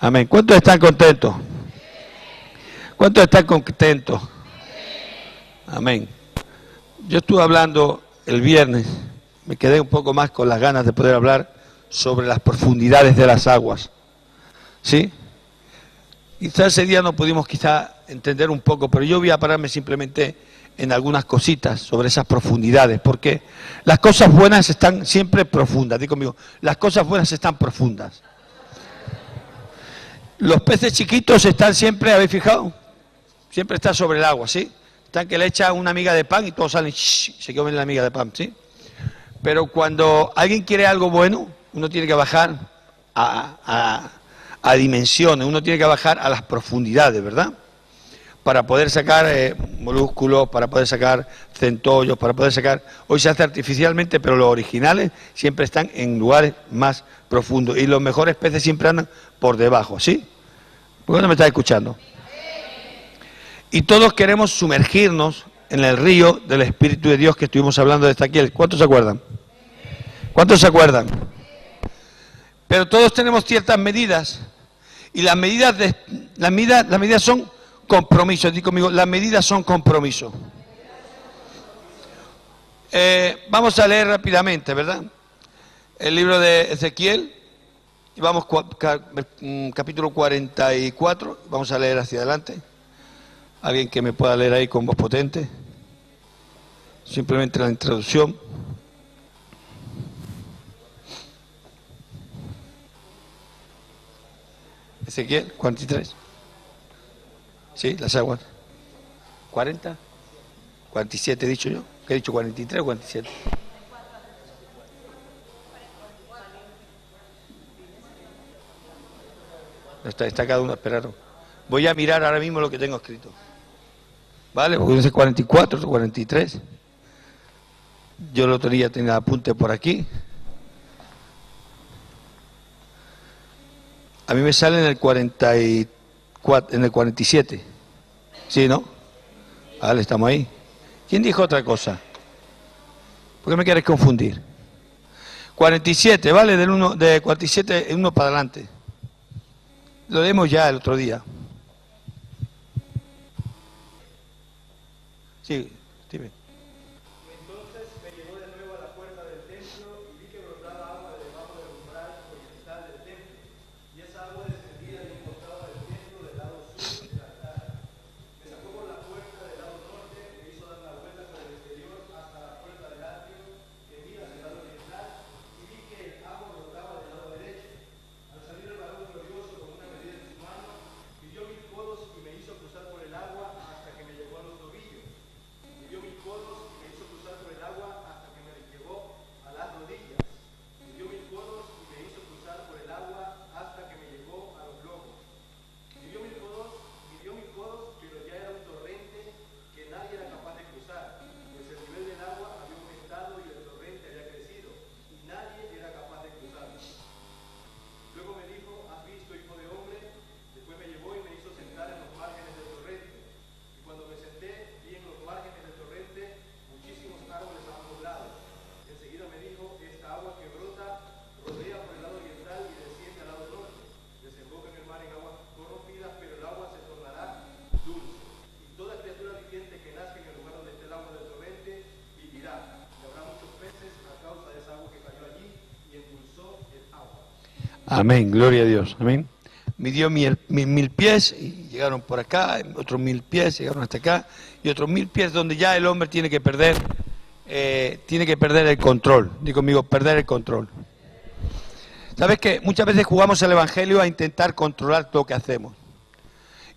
Amén. ¿Cuántos están contentos? ¿Cuántos están contentos? Amén. Yo estuve hablando el viernes, me quedé un poco más con las ganas de poder hablar sobre las profundidades de las aguas. ¿Sí? Quizá ese día no pudimos quizá entender un poco, pero yo voy a pararme simplemente en algunas cositas sobre esas profundidades, porque las cosas buenas están siempre profundas. Dí conmigo, las cosas buenas están profundas. Los peces chiquitos están siempre, ¿habéis fijado? Siempre está sobre el agua, ¿sí? Están que le echa una miga de pan y todos salen, se comen la miga de pan, ¿sí? Pero cuando alguien quiere algo bueno, uno tiene que bajar a dimensiones, uno tiene que bajar a las profundidades, ¿verdad? Para poder sacar molúsculos, para poder sacar centollos, para poder sacar... Hoy se hace artificialmente, pero los originales siempre están en lugares más profundos. Y los mejores peces siempre andan por debajo, ¿sí? ¿Por qué no me estás escuchando? Y todos queremos sumergirnos en el río del Espíritu de Dios que estuvimos hablando desde aquí. ¿Cuántos se acuerdan? ¿Cuántos se acuerdan? Pero todos tenemos ciertas medidas. Y las medidas son compromisos. Dí conmigo, las medidas son compromisos. Vamos a leer rápidamente, ¿verdad? El libro de Ezequiel. Y vamos capítulo 44. Vamos a leer hacia adelante. Alguien que me pueda leer ahí con voz potente. Simplemente la introducción. Ezequiel 43. Sí, las aguas. 40. 47 he dicho yo. ¿Qué he dicho? 43 o 47. Está cada uno esperando. Voy a mirar ahora mismo lo que tengo escrito. ¿Vale? Porque dice 44 o 43. Yo lo tenía apunte por aquí. A mí me sale en el 44, en el 47. ¿Sí, no? Vale, estamos ahí. ¿Quién dijo otra cosa? ¿Por qué me quieres confundir? 47, ¿vale? De 47 en uno para adelante. Lo leemos ya el otro día. Sí, Steven. Entonces me llevó de nuevo a la puerta del templo y vi que brotaba agua de debajo del umbral oriental del templo, y esa agua descendía y importaba del templo del lado sur del altar. Me sacó por la puerta del lado norte, me hizo dar la vuelta por el exterior hasta la puerta del atrio que mira hacia el lado oriental, y vi que el agua brotaba del lado derecho. Al salir el varón glorioso con una medida en su mano, midió 1000 codos y me hizo cruzar por el agua hasta que me llegó a los tobillos. Midió 1000 codos y me hizo cruzar por el agua hasta que me llevó a las rodillas. Midió 1000 codos y me hizo cruzar por el agua hasta que me llegó a los lomos. Midió 1000 codos, pero ya era un torrente que nadie era capaz de cruzar, pues el nivel del agua había aumentado y el torrente había crecido, y nadie era capaz de cruzarlo. Luego me dijo, ¿has visto, hijo de hombre? Después me llevó y me hizo sentar en los márgenes del torrente. Y cuando me senté, vi en los márgenes del torrente muchísimos árboles a ambos lados. Enseguida me dijo, esta agua que brota rodea por el lado oriental y desciende al lado norte. Desemboca en el mar en aguas corrompidas, pero el agua se tornará dulce. Y toda criatura viviente que nazca en el lugar donde esté el agua del torrente vivirá. Y habrá muchos peces a causa de esa agua que cayó allí y endulzó el agua. Amén, gloria a Dios. Amén. Midió 1000 pies y llegaron por acá, otros 1000 pies llegaron hasta acá, y otros 1000 pies donde ya el hombre tiene que perder el control. Digo conmigo, perder el control. ¿Sabes qué? Muchas veces jugamos el Evangelio a intentar controlar todo lo que hacemos.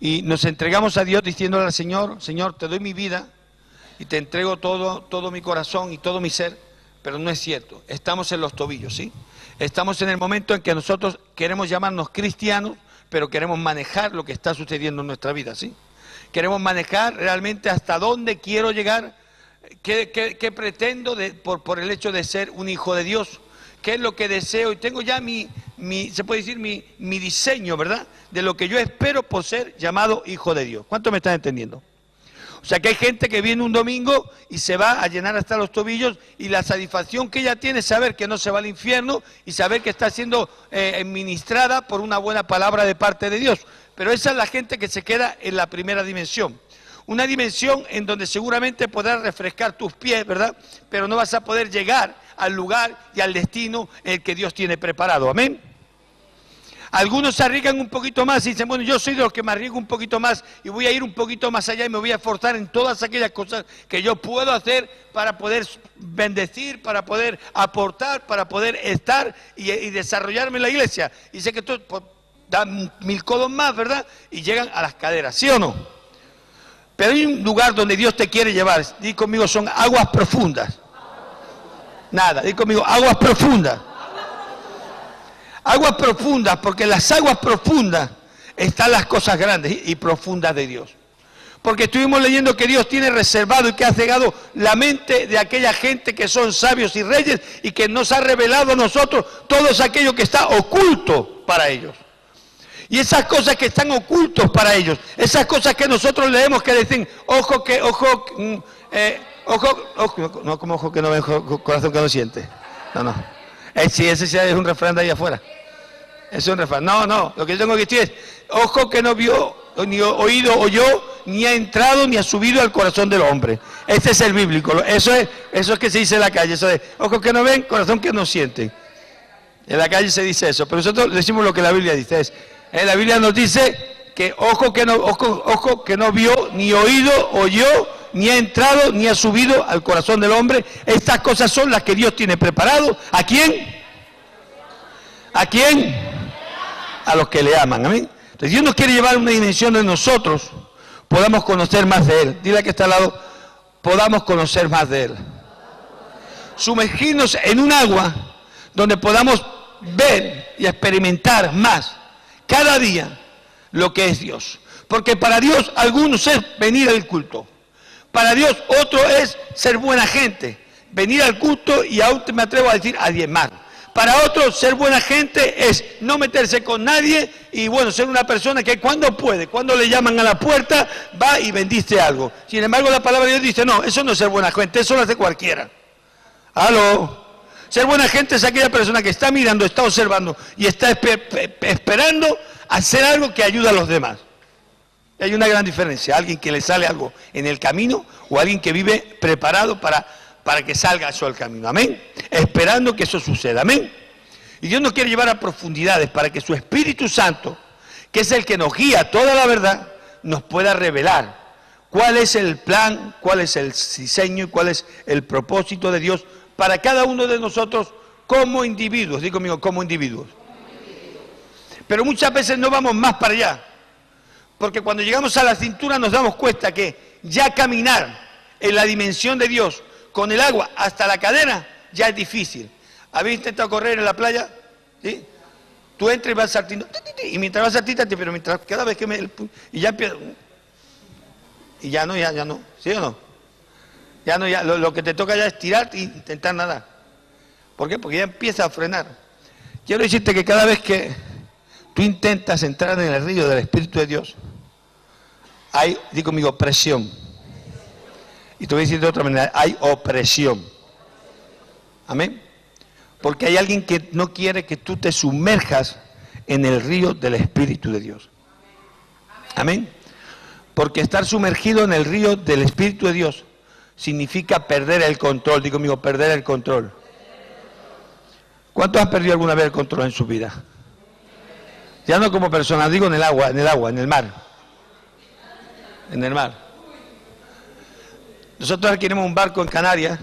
Y nos entregamos a Dios diciéndole al Señor, Señor, te doy mi vida y te entrego todo mi corazón y todo mi ser, pero no es cierto. Estamos en los tobillos, ¿sí? Estamos en el momento en que nosotros queremos llamarnos cristianos, pero queremos manejar lo que está sucediendo en nuestra vida, ¿sí? Queremos manejar realmente hasta dónde quiero llegar, qué pretendo por el hecho de ser un hijo de Dios, qué es lo que deseo, y tengo ya se puede decir, mi diseño, ¿verdad? De lo que yo espero por ser llamado hijo de Dios. ¿Cuánto me están entendiendo? O sea que hay gente que viene un domingo y se va a llenar hasta los tobillos y la satisfacción que ella tiene es saber que no se va al infierno y saber que está siendo ministrada por una buena palabra de parte de Dios. Pero esa es la gente que se queda en la primera dimensión. Una dimensión en donde seguramente podrás refrescar tus pies, ¿verdad? Pero no vas a poder llegar al lugar y al destino en el que Dios tiene preparado. Amén. Algunos se arriesgan un poquito más y dicen, bueno, yo soy de los que me arriesgo un poquito más y voy a ir un poquito más allá y me voy a esforzar en todas aquellas cosas que yo puedo hacer para poder bendecir, para poder aportar, para poder estar y desarrollarme en la iglesia. Y sé que esto dan 1000 codos más, ¿verdad? Y llegan a las caderas, ¿sí o no? Pero hay un lugar donde Dios te quiere llevar. Di conmigo, son aguas profundas. Nada, di conmigo, aguas profundas. Aguas profundas, porque en las aguas profundas están las cosas grandes y profundas de Dios. Porque estuvimos leyendo que Dios tiene reservado y que ha cegado la mente de aquella gente que son sabios y reyes y que nos ha revelado a nosotros todo aquello que está oculto para ellos. Y esas cosas que están ocultos para ellos, esas cosas que nosotros leemos que dicen, ojo, no como ojo que no ve, corazón que no siente. No. Sí, ese sí es un refrán de ahí afuera. Es un refrán. No, lo que yo tengo que decir es, ojo que no vio, ni oído oyó, ni ha entrado, ni ha subido al corazón del hombre. Este es el bíblico. Eso es que se dice en la calle. Eso es, ojo que no ven, corazón que no siente. En la calle se dice eso, pero nosotros decimos lo que la Biblia dice. La Biblia nos dice que ojo que no vio, ni oído, oyó, ni ha entrado, ni ha subido al corazón del hombre. Estas cosas son las que Dios tiene preparado. ¿A quién? ¿A quién? A los que le aman. Amén. Entonces Dios nos quiere llevar a una dimensión donde nosotros podamos conocer más de Él. Dile a que está al lado, podamos conocer más de Él. Sumergirnos en un agua donde podamos ver y experimentar más cada día lo que es Dios. Porque para Dios algunos es venir al culto. Para Dios otro es ser buena gente, venir al culto y aún me atrevo a decir a diezmar. Para otros ser buena gente es no meterse con nadie y bueno, ser una persona que cuando puede, cuando le llaman a la puerta, va y bendice algo. Sin embargo la palabra de Dios dice, no, eso no es ser buena gente, eso lo hace cualquiera. ¿Aló? Ser buena gente es aquella persona que está mirando, está observando y está esperando hacer algo que ayude a los demás. Y hay una gran diferencia, alguien que le sale algo en el camino o alguien que vive preparado para que salga eso al camino, amén, esperando que eso suceda, amén. Y Dios nos quiere llevar a profundidades para que su Espíritu Santo, que es el que nos guía toda la verdad, nos pueda revelar cuál es el plan, cuál es el diseño y cuál es el propósito de Dios para cada uno de nosotros como individuos, digo conmigo, como individuos. Pero muchas veces no vamos más para allá, porque cuando llegamos a la cintura nos damos cuenta que ya caminar en la dimensión de Dios con el agua hasta la cadera ya es difícil. ¿Habéis intentado correr en la playa? ¿Sí? Tú entras y vas saltando, y mientras vas saltando, pero mientras cada vez que y ya empieza, y ya no, ¿sí o no? Ya lo que te toca ya es tirar e intentar nadar. ¿Por qué? Porque ya empieza a frenar. Quiero decirte que cada vez que tú intentas entrar en el río del Espíritu de Dios, hay, di conmigo, presión. Y te voy a decir de otra manera, hay opresión. Amén. Porque hay alguien que no quiere que tú te sumerjas en el río del Espíritu de Dios. Amén. Porque estar sumergido en el río del Espíritu de Dios significa perder el control. Digo conmigo, perder el control. ¿Cuántos han perdido alguna vez el control en su vida? Ya no como persona, digo en el agua, en el mar. En el mar. Nosotros adquirimos un barco en Canarias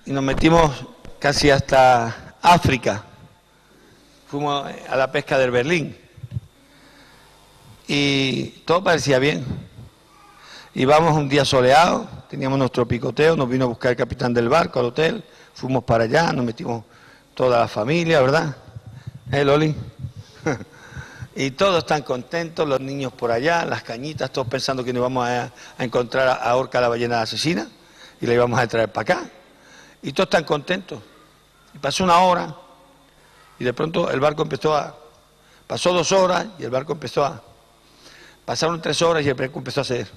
y nos metimos casi hasta África. Fuimos a la pesca del Berlín. Y todo parecía bien. Íbamos un día soleado, teníamos nuestro picoteo, nos vino a buscar el capitán del barco al hotel, fuimos para allá, nos metimos toda la familia, ¿verdad? Loli? Y todos están contentos, los niños por allá, las cañitas, todos pensando que nos íbamos a encontrar a Orca, la ballena asesina, y la íbamos a traer para acá. Y todos están contentos. Y pasó una hora, y de pronto el barco pasó 2 horas, y el barco pasaron 3 horas y el barco empezó a ceder.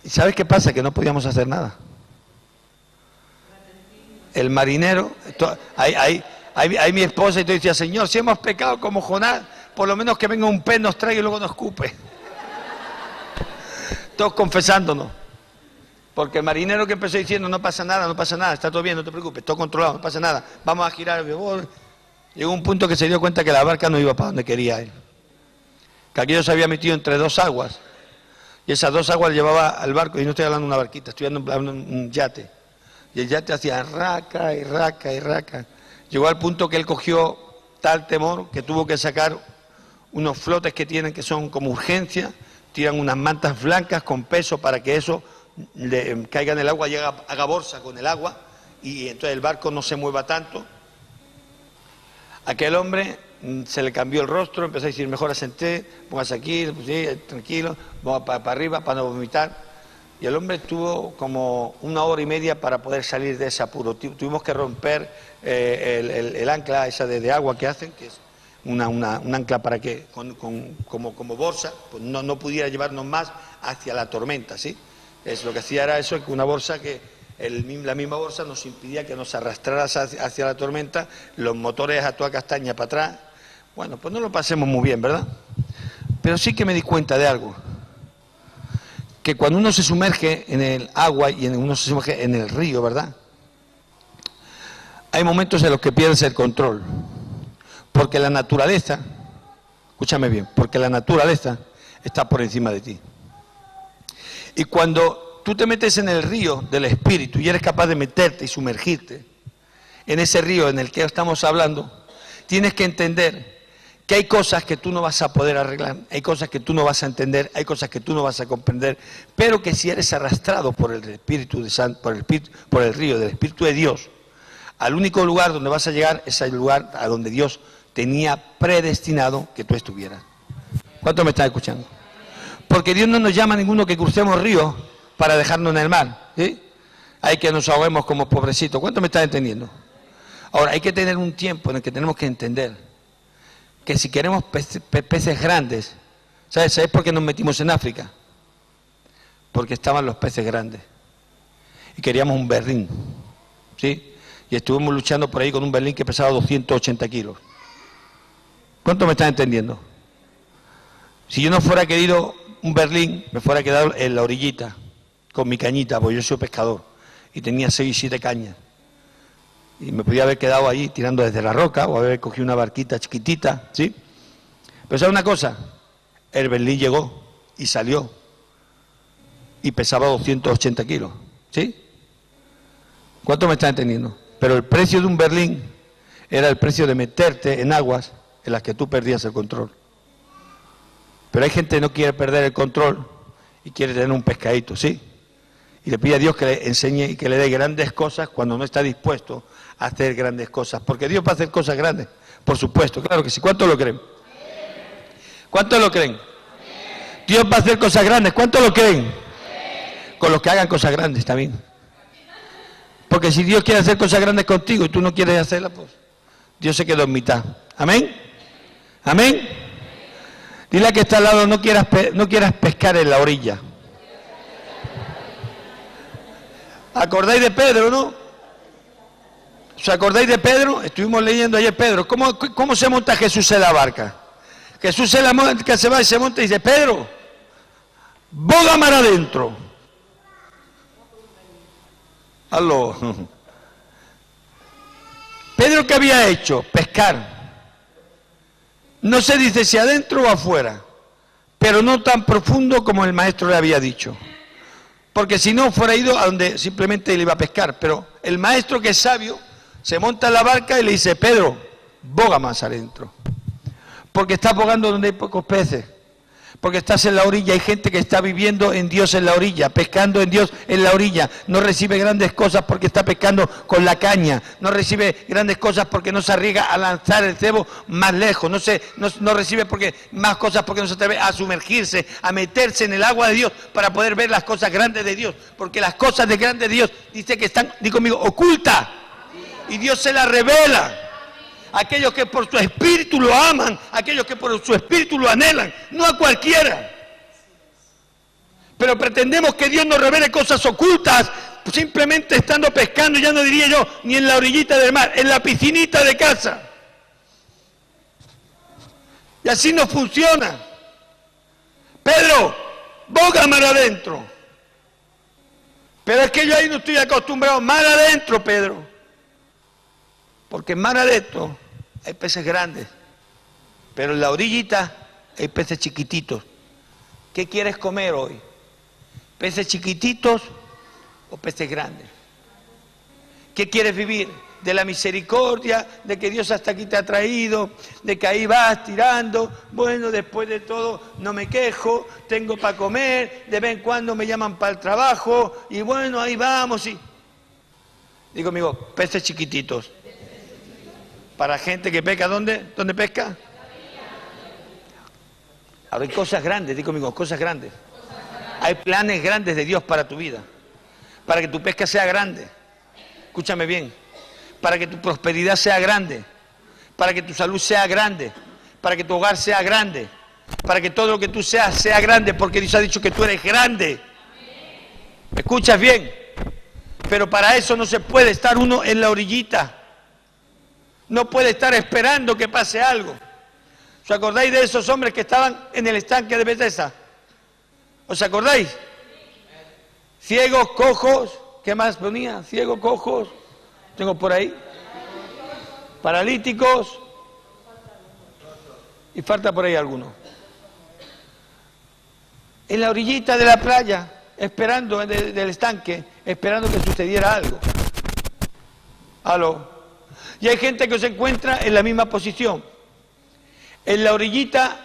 ¿Y sabes qué pasa? Que no podíamos hacer nada. El marinero, ahí mi esposa y yo decía, Señor, si hemos pecado como Jonás, por lo menos que venga un pez, nos traiga y luego nos escupe. Todos confesándonos. Porque el marinero que empezó diciendo, no pasa nada, está todo bien, no te preocupes, todo controlado, no pasa nada, vamos a girar. Llegó un punto que se dio cuenta que la barca no iba para donde quería él. Que aquello se había metido entre dos aguas. Y esas dos aguas llevaba al barco, y no estoy hablando de una barquita, estoy hablando de un yate. Y el yate hacía raca y raca y raca. Llegó al punto que él cogió tal temor que tuvo que sacar unos flotes que tienen que son como urgencia, tiran unas mantas blancas con peso para que eso le caiga en el agua, haga bolsa con el agua y entonces el barco no se mueva tanto. Aquel hombre se le cambió el rostro, empezó a decir, mejor asenté, póngase aquí, pues, sí, tranquilo, vamos para arriba para no vomitar. Y el hombre tuvo como 1 hora y media para poder salir de ese apuro. Tuvimos que romper el ancla esa de agua que hacen, que es un ancla para que como bolsa pues no pudiera llevarnos más hacia la tormenta, ¿sí? Es lo que hacía era eso, que una bolsa que la misma bolsa nos impedía que nos arrastrara hacia la tormenta, los motores a toda castaña para atrás. Bueno, pues no lo pasemos muy bien, ¿verdad? Pero sí que me di cuenta de algo, que cuando uno se sumerge en el agua y uno se sumerge en el río, ¿verdad? Hay momentos en los que pierdes el control, porque la naturaleza, escúchame bien, porque la naturaleza está por encima de ti. Y cuando tú te metes en el río del Espíritu y eres capaz de meterte y sumergirte en ese río en el que estamos hablando, tienes que entender que hay cosas que tú no vas a poder arreglar, hay cosas que tú no vas a entender, hay cosas que tú no vas a comprender, pero que si eres arrastrado por el Espíritu de por el río del Espíritu de Dios, al único lugar donde vas a llegar es al lugar a donde Dios tenía predestinado que tú estuvieras. ¿Cuántos me están escuchando? Porque Dios no nos llama a ninguno que crucemos ríos para dejarnos en el mar, ¿sí? Hay que nos ahoguemos como pobrecitos. ¿Cuántos me están entendiendo? Ahora, hay que tener un tiempo en el que tenemos que entender que si queremos peces grandes, ¿sabes por qué nos metimos en África? Porque estaban los peces grandes y queríamos un berlín, ¿sí? Y estuvimos luchando por ahí con un berlín que pesaba 280 kilos. ¿Cuántos me están entendiendo? Si yo no fuera querido un berlín, me fuera quedado en la orillita con mi cañita, porque yo soy pescador y tenía 6 y 7 cañas. Y me podía haber quedado ahí tirando desde la roca o haber cogido una barquita chiquitita, ¿sí? Pero ¿sabes una cosa? El berlín llegó y salió y pesaba 280 kilos, ¿sí? ¿Cuánto me está entendiendo? Pero el precio de un berlín era el precio de meterte en aguas en las que tú perdías el control. Pero hay gente que no quiere perder el control y quiere tener un pescadito, ¿sí? Y le pide a Dios que le enseñe y que le dé grandes cosas cuando no está dispuesto a hacer grandes cosas. Porque Dios va a hacer cosas grandes, por supuesto, claro que sí. ¿Cuántos lo creen? ¿Cuántos lo creen? Dios va a hacer cosas grandes. ¿Cuántos lo creen? Con los que hagan cosas grandes también. Porque si Dios quiere hacer cosas grandes contigo y tú no quieres hacerlas, pues Dios se quedó en mitad. ¿Amén? ¿Amén? Dile a que está al lado, no quieras pescar en la orilla. ¿Acordáis de Pedro, no? ¿Os acordáis de Pedro? Estuvimos leyendo ayer Pedro. ¿Cómo se monta Jesús en la barca? Jesús se va y se monta y dice, Pedro, boga mar adentro. Aló. Pedro, ¿qué había hecho? Pescar. No se dice si adentro o afuera, pero no tan profundo como el maestro le había dicho. Porque si no, fuera ido a donde simplemente le iba a pescar. Pero el maestro, que es sabio, se monta en la barca y le dice, Pedro, boga más adentro. Porque estás bogando donde hay pocos peces. Porque estás en la orilla, hay gente que está viviendo en Dios en la orilla, pescando en Dios en la orilla, no recibe grandes cosas porque está pescando con la caña, no recibe grandes cosas porque no se arriesga a lanzar el cebo más lejos, no recibe más cosas porque no se atreve a sumergirse, a meterse en el agua de Dios para poder ver las cosas grandes de Dios, porque las cosas de grandes de Dios dice que están, di conmigo, ocultas, y Dios se las revela. Aquellos que por su espíritu lo aman, aquellos que por su espíritu lo anhelan, no a cualquiera. Pero pretendemos que Dios nos revele cosas ocultas, simplemente estando pescando, ya no diría yo, ni en la orillita del mar, en la piscinita de casa. Y así no funciona. Pedro, boga mar adentro. Pero es que yo ahí no estoy acostumbrado. Mar adentro, Pedro. Porque en mar adentro hay peces grandes. Pero en la orillita hay peces chiquititos. ¿Qué quieres comer hoy? ¿Peces chiquititos o peces grandes? ¿Qué quieres vivir? De la misericordia, de que Dios hasta aquí te ha traído, de que ahí vas tirando, bueno, después de todo no me quejo, tengo para comer, de vez en cuando me llaman para el trabajo, y bueno, ahí vamos, y... Digo, amigo, peces chiquititos. Para gente que pesca, ¿dónde? ¿Dónde pesca? Ahora hay cosas grandes, digo, amigo, cosas grandes. Hay planes grandes de Dios para tu vida, para que tu pesca sea grande. Escúchame bien, para que tu prosperidad sea grande, para que tu salud sea grande, para que tu hogar sea grande, para que todo lo que tú seas sea grande, porque Dios ha dicho que tú eres grande. ¿Me escuchas bien? Pero para eso no se puede estar uno en la orillita, no puede estar esperando que pase algo. ¿Os acordáis de esos hombres que estaban en el estanque de Betesda? ¿Os acordáis? Ciegos, cojos, ¿qué más ponía? Ciegos, cojos, tengo por ahí, paralíticos, y falta por ahí alguno. En la orillita de la playa, esperando, del estanque, esperando que sucediera algo. ¿Aló? Y hay gente que se encuentra en la misma posición, en la orillita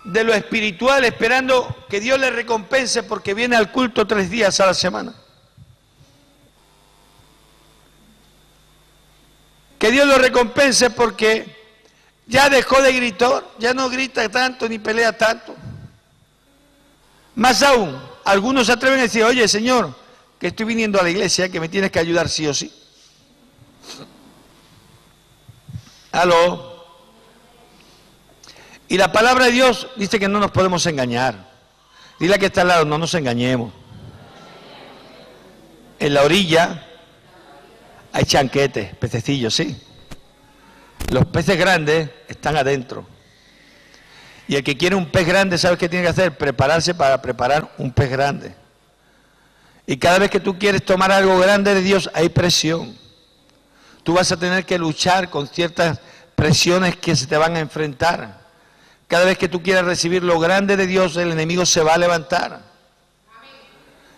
de lo espiritual, esperando que Dios le recompense porque viene al culto 3 días a la semana. Que Dios lo recompense porque ya dejó de gritar, ya no grita tanto ni pelea tanto. Más aún, algunos se atreven a decir, oye, Señor, que estoy viniendo a la iglesia, que me tienes que ayudar sí o sí. ¿Aló? Y la palabra de Dios dice que no nos podemos engañar. Dile a que está al lado, no nos engañemos. En la orilla hay chanquetes, pececillos, sí. Los peces grandes están adentro. Y el que quiere un pez grande, ¿sabes qué tiene que hacer? Prepararse para preparar un pez grande. Y cada vez que tú quieres tomar algo grande de Dios, hay presión. Tú vas a tener que luchar con ciertas presiones que se te van a enfrentar. Cada vez que tú quieras recibir lo grande de Dios, el enemigo se va a levantar.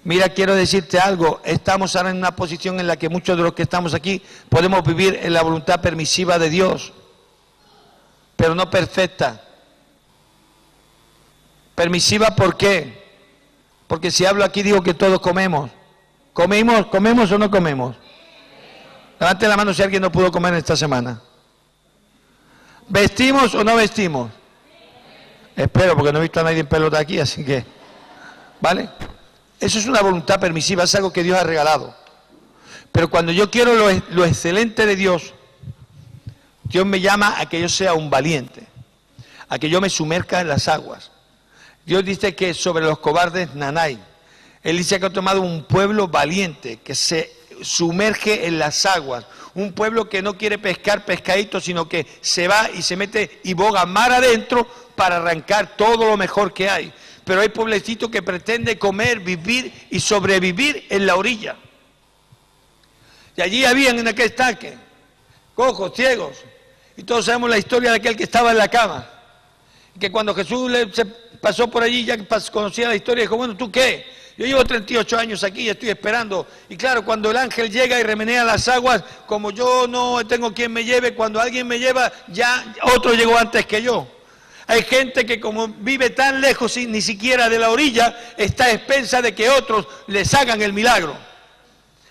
Mira, quiero decirte algo, estamos ahora en una posición en la que muchos de los que estamos aquí podemos vivir en la voluntad permisiva de Dios, pero no perfecta. Permisiva, ¿por qué? Porque si hablo aquí digo que todos comemos. ¿Comemos o no comemos? Levante la mano si alguien no pudo comer esta semana. ¿Vestimos o no vestimos? Espero, porque no he visto a nadie en pelota aquí, así que... ¿Vale? Eso es una voluntad permisiva, es algo que Dios ha regalado. Pero cuando yo quiero lo excelente de Dios, Dios me llama a que yo sea un valiente, a que yo me sumerja en las aguas. Dios dice que sobre los cobardes nanay. Él dice que ha tomado un pueblo valiente, que se sumerge en las aguas. Un pueblo que no quiere pescar pescaditos, sino que se va y se mete y boga mar adentro para arrancar todo lo mejor que hay. Pero hay pueblecitos que pretende comer, vivir y sobrevivir en la orilla. Y allí habían en aquel estanque cojos, ciegos, y todos sabemos la historia de aquel que estaba en la cama. Que cuando Jesús se pasó por allí, ya conocía la historia, dijo, bueno, ¿tú qué? Yo llevo 38 años aquí y estoy esperando. Y claro, cuando el ángel llega y remenea las aguas, como yo no tengo quien me lleve, cuando alguien me lleva, ya otro llegó antes que yo. Hay gente que como vive tan lejos, ni siquiera de la orilla, está a expensa de que otros les hagan el milagro.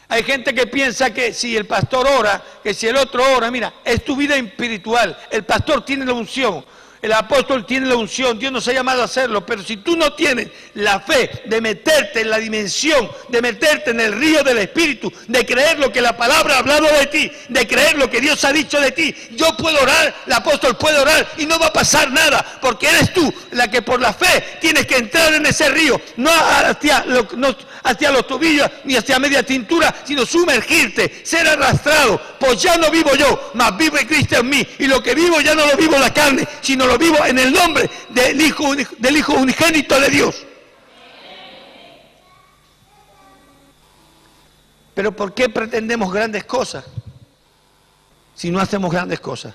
Hay gente que piensa que si el pastor ora, que si el otro ora, mira, es tu vida espiritual. El pastor tiene la unción. El apóstol tiene la unción, Dios nos ha llamado a hacerlo, pero si tú no tienes la fe de meterte en la dimensión, de meterte en el río del Espíritu, de creer lo que la palabra ha hablado de ti, de creer lo que Dios ha dicho de ti, yo puedo orar, el apóstol puede orar y no va a pasar nada, porque eres tú la que por la fe tienes que entrar en ese río, no hacia los tobillos ni hacia media cintura, sino sumergirte, ser arrastrado, pues ya no vivo yo, mas vive Cristo en mí, y lo que vivo ya no lo vivo en la carne, sino lo vivo en el nombre del Hijo unigénito de Dios. Pero ¿por qué pretendemos grandes cosas si no hacemos grandes cosas?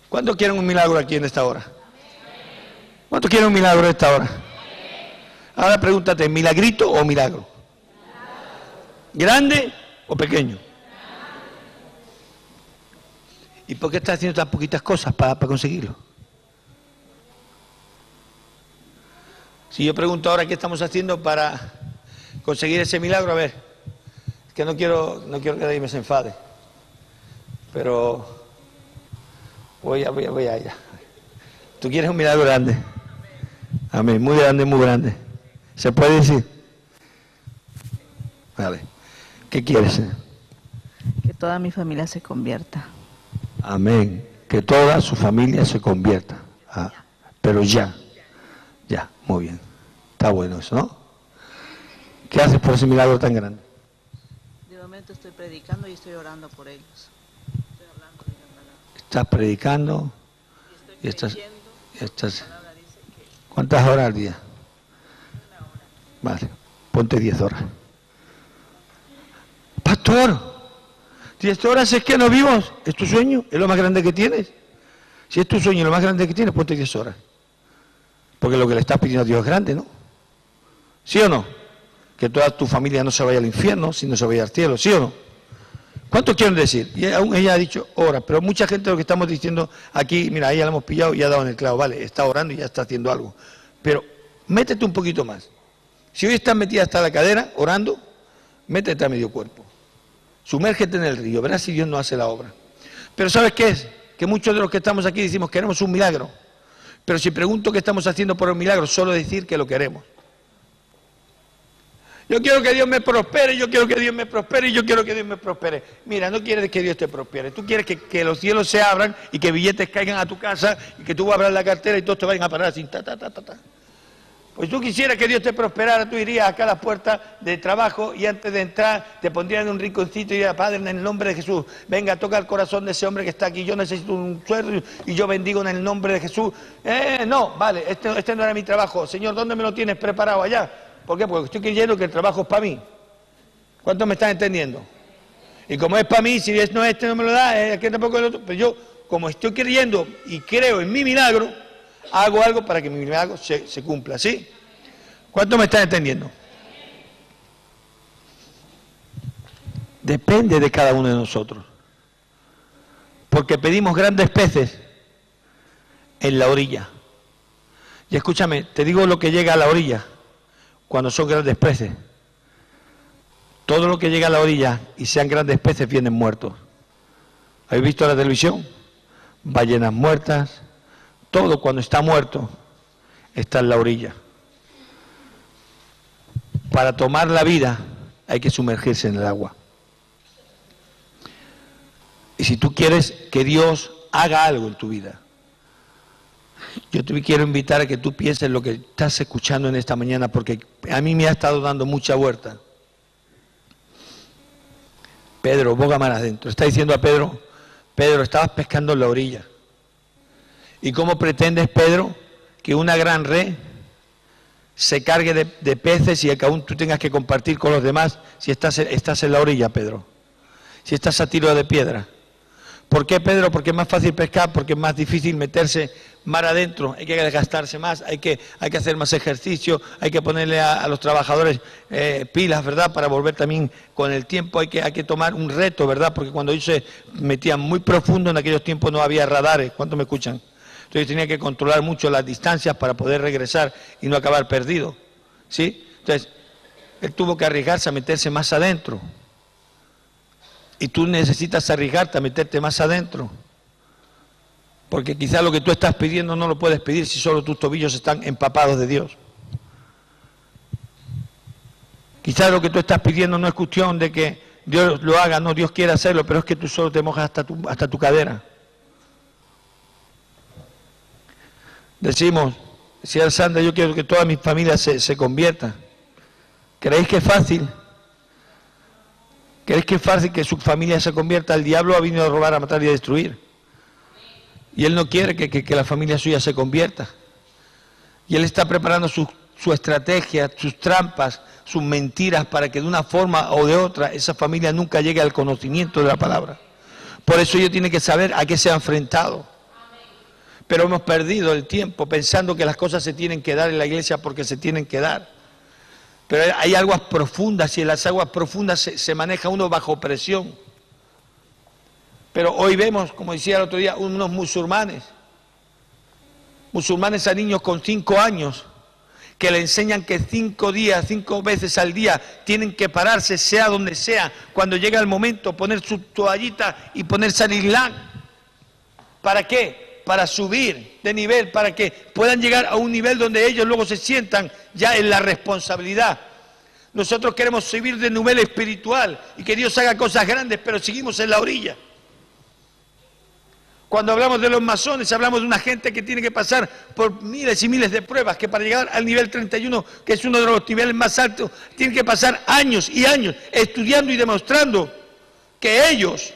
¿Cuántos quieren un milagro aquí en esta hora? ¿Cuántos quieren un milagro en esta hora? Ahora pregúntate, ¿milagrito o milagro? ¿Grande o pequeño? ¿Y por qué estás haciendo tan poquitas cosas para conseguirlo? Si yo pregunto ahora qué estamos haciendo para conseguir ese milagro, a ver, es que no quiero que nadie se enfade, pero voy allá. ¿Tú quieres un milagro grande? Amén, muy grande, muy grande. ¿Se puede decir? Vale. ¿Qué quieres? Que toda mi familia se convierta. Amén. Que toda su familia se convierta. Pero ya, muy bien. Está bueno eso, ¿no? ¿Qué haces por ese milagro tan grande? De momento estoy predicando y estoy orando por ellos. Estoy hablando de la palabra. Estás predicando y estoy estás. ¿Cuántas horas al día? Vale, ponte 10 horas. Pastor, 10 horas es que no vivos. ¿Es tu sueño? ¿Es lo más grande que tienes? Si es tu sueño y lo más grande que tienes, ponte 10 horas. Porque lo que le estás pidiendo a Dios es grande, ¿no? ¿Sí o no? Que toda tu familia no se vaya al infierno, sino se vaya al cielo, ¿sí o no? ¿Cuántos quieren decir? Y aún ella ha dicho horas, pero mucha gente lo que estamos diciendo aquí, mira, a ella la hemos pillado y ha dado en el clavo, vale, está orando y ya está haciendo algo. Pero métete un poquito más. Si hoy estás metida hasta la cadera, orando, métete a medio cuerpo. Sumérgete en el río, verás si Dios no hace la obra. Pero ¿sabes qué es? Que muchos de los que estamos aquí decimos queremos un milagro. Pero si pregunto qué estamos haciendo por el milagro, solo decir que lo queremos. Yo quiero que Dios me prospere, yo quiero que Dios me prospere, yo quiero que Dios me prospere. Mira, no quieres que Dios te prospere, tú quieres que los cielos se abran y que billetes caigan a tu casa y que tú abras la cartera y todos te vayan a parar así, ta. Pues tú quisieras que Dios te prosperara, tú irías acá a la puerta de trabajo y antes de entrar te pondrían en un rinconcito y dirías, Padre, en el nombre de Jesús, venga, toca el corazón de ese hombre que está aquí, yo necesito un sueldo y yo bendigo en el nombre de Jesús. No, vale, este no era mi trabajo. Señor, ¿dónde me lo tienes preparado? Allá. ¿Por qué? Porque estoy creyendo que el trabajo es para mí. ¿Cuántos me están entendiendo? Y como es para mí, si no este no me lo da, aquel tampoco el otro. Pero yo, como estoy creyendo y creo en mi milagro, hago algo para que mi milagro se cumpla, ¿sí? ¿Cuántos me están entendiendo? Depende de cada uno de nosotros. Porque pedimos grandes peces en la orilla. Y escúchame, te digo lo que llega a la orilla cuando son grandes peces. Todo lo que llega a la orilla y sean grandes peces vienen muertos. ¿Habéis visto la televisión? Ballenas muertas. Todo cuando está muerto está en la orilla. Para tomar la vida hay que sumergirse en el agua. Y si tú quieres que Dios haga algo en tu vida, yo te quiero invitar a que tú pienses lo que estás escuchando en esta mañana, porque a mí me ha estado dando mucha vuelta. Pedro, boga mar adentro. Está diciendo a Pedro, Pedro, estabas pescando en la orilla. ¿Y cómo pretendes, Pedro, que una gran red se cargue de peces y que aún tú tengas que compartir con los demás si estás en la orilla, Pedro? Si estás a tiro de piedra. ¿Por qué, Pedro? Porque es más fácil pescar, porque es más difícil meterse mar adentro, hay que desgastarse más, hay que hacer más ejercicio, hay que ponerle a los trabajadores pilas, ¿verdad? Para volver también con el tiempo, hay que tomar un reto, ¿verdad? Porque cuando ellos se metían muy profundo en aquellos tiempos no había radares, ¿cuántos me escuchan? Entonces tenía que controlar mucho las distancias para poder regresar y no acabar perdido, ¿sí? Entonces, él tuvo que arriesgarse a meterse más adentro. Y tú necesitas arriesgarte a meterte más adentro. Porque quizás lo que tú estás pidiendo no lo puedes pedir si solo tus tobillos están empapados de Dios. Quizás lo que tú estás pidiendo no es cuestión de que Dios lo haga, no, Dios quiere hacerlo, pero es que tú solo te mojas hasta tu cadera. Decimos, decía Sandra, yo quiero que toda mi familia se convierta. ¿Creéis que es fácil? ¿Creéis que es fácil que su familia se convierta? El diablo ha venido a robar, a matar y a destruir. Y él no quiere que la familia suya se convierta. Y él está preparando su estrategia, sus trampas, sus mentiras para que de una forma o de otra esa familia nunca llegue al conocimiento de la palabra. Por eso ellos tienen que saber a qué se han enfrentado. Pero hemos perdido el tiempo pensando que las cosas se tienen que dar en la iglesia porque se tienen que dar. Pero hay aguas profundas y en las aguas profundas se maneja uno bajo presión. Pero hoy vemos, como decía el otro día, unos musulmanes a niños con 5 años, que le enseñan que 5 veces al día tienen que pararse, sea donde sea, cuando llega el momento, poner su toallita y ponerse al Islam. ¿Para qué? Para subir de nivel, para que puedan llegar a un nivel donde ellos luego se sientan ya en la responsabilidad. Nosotros queremos subir de nivel espiritual y que Dios haga cosas grandes, pero seguimos en la orilla. Cuando hablamos de los masones, hablamos de una gente que tiene que pasar por miles y miles de pruebas, que para llegar al nivel 31, que es uno de los niveles más altos, tienen que pasar años y años estudiando y demostrando que ellos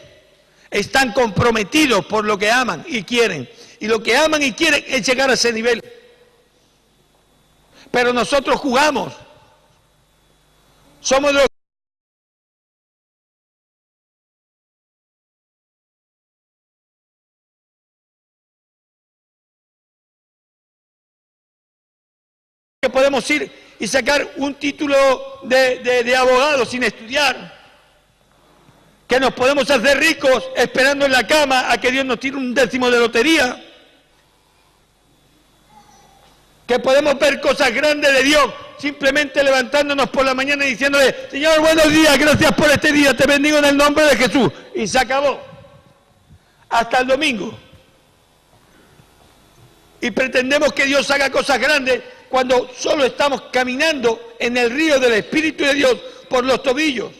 están comprometidos por lo que aman y quieren. Y lo que aman y quieren es llegar a ese nivel. Pero nosotros jugamos. Somos los que podemos ir y sacar un título de abogado sin estudiar. Que nos podemos hacer ricos esperando en la cama a que Dios nos tire un décimo de lotería. Que podemos ver cosas grandes de Dios simplemente levantándonos por la mañana y diciéndole: Señor, buenos días, gracias por este día, te bendigo en el nombre de Jesús. Y se acabó. Hasta el domingo. Y pretendemos que Dios haga cosas grandes cuando solo estamos caminando en el río del Espíritu de Dios por los tobillos.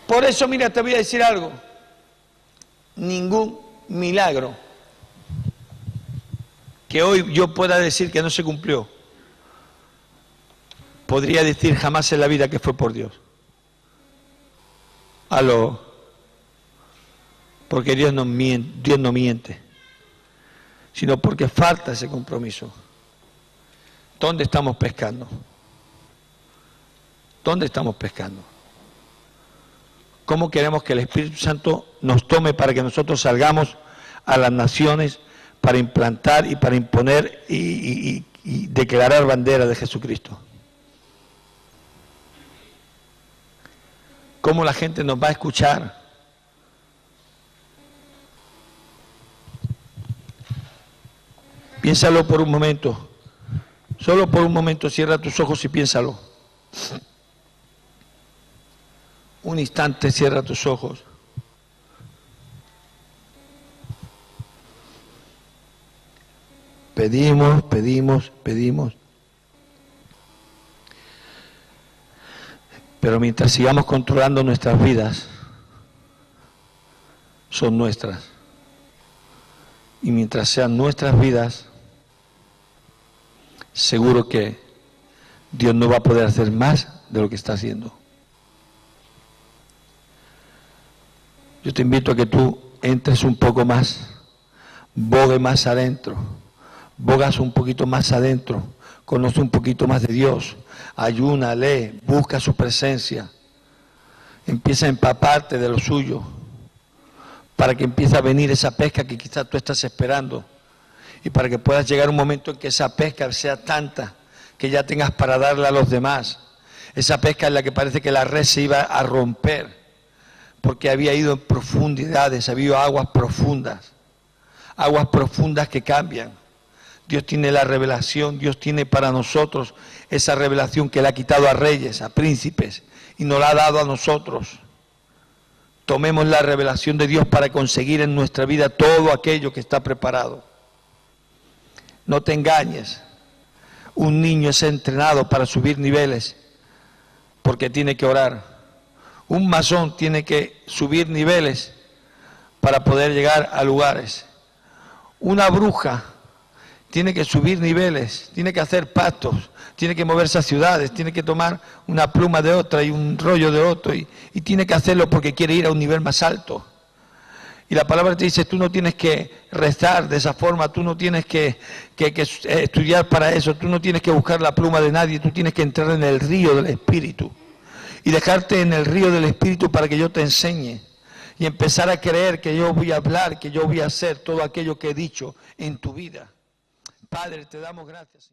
Por eso, mira, te voy a decir algo. Ningún milagro que hoy yo pueda decir que no se cumplió, podría decir jamás en la vida que fue por Dios. Porque Dios no miente, sino porque falta ese compromiso. ¿Dónde estamos pescando? ¿Dónde estamos pescando? ¿Cómo queremos que el Espíritu Santo nos tome para que nosotros salgamos a las naciones para implantar y para imponer y declarar bandera de Jesucristo? ¿Cómo la gente nos va a escuchar? Piénsalo por un momento. Solo por un momento cierra tus ojos y piénsalo. Un instante cierra tus ojos. Pedimos. Pero mientras sigamos controlando nuestras vidas, son nuestras. Y mientras sean nuestras vidas, seguro que Dios no va a poder hacer más de lo que está haciendo. Yo te invito a que tú entres un poco más, bogue más adentro, bogas un poquito más adentro, conoce un poquito más de Dios, ayuna, lee, busca su presencia, empieza a empaparte de lo suyo, para que empiece a venir esa pesca que quizás tú estás esperando, y para que puedas llegar un momento en que esa pesca sea tanta, que ya tengas para darle a los demás, esa pesca en la que parece que la red se iba a romper, porque había ido en profundidades, había aguas profundas que cambian. Dios tiene la revelación, Dios tiene para nosotros esa revelación que le ha quitado a reyes, a príncipes, y nos la ha dado a nosotros. tomemos la revelación de Dios para conseguir en nuestra vida todo aquello que está preparado. No te engañes. Un niño es entrenado para subir niveles porque tiene que orar. Un masón tiene que subir niveles para poder llegar a lugares. Una bruja tiene que subir niveles, tiene que hacer pactos, tiene que moverse a ciudades, tiene que tomar una pluma de otra y un rollo de otro y tiene que hacerlo porque quiere ir a un nivel más alto. Y la palabra te dice, tú no tienes que rezar de esa forma, tú no tienes que estudiar para eso, tú no tienes que buscar la pluma de nadie, tú tienes que entrar en el río del Espíritu y dejarte en el río del Espíritu para que yo te enseñe y empezar a creer que yo voy a hablar, que yo voy a hacer todo aquello que he dicho en tu vida. Padre, te damos gracias.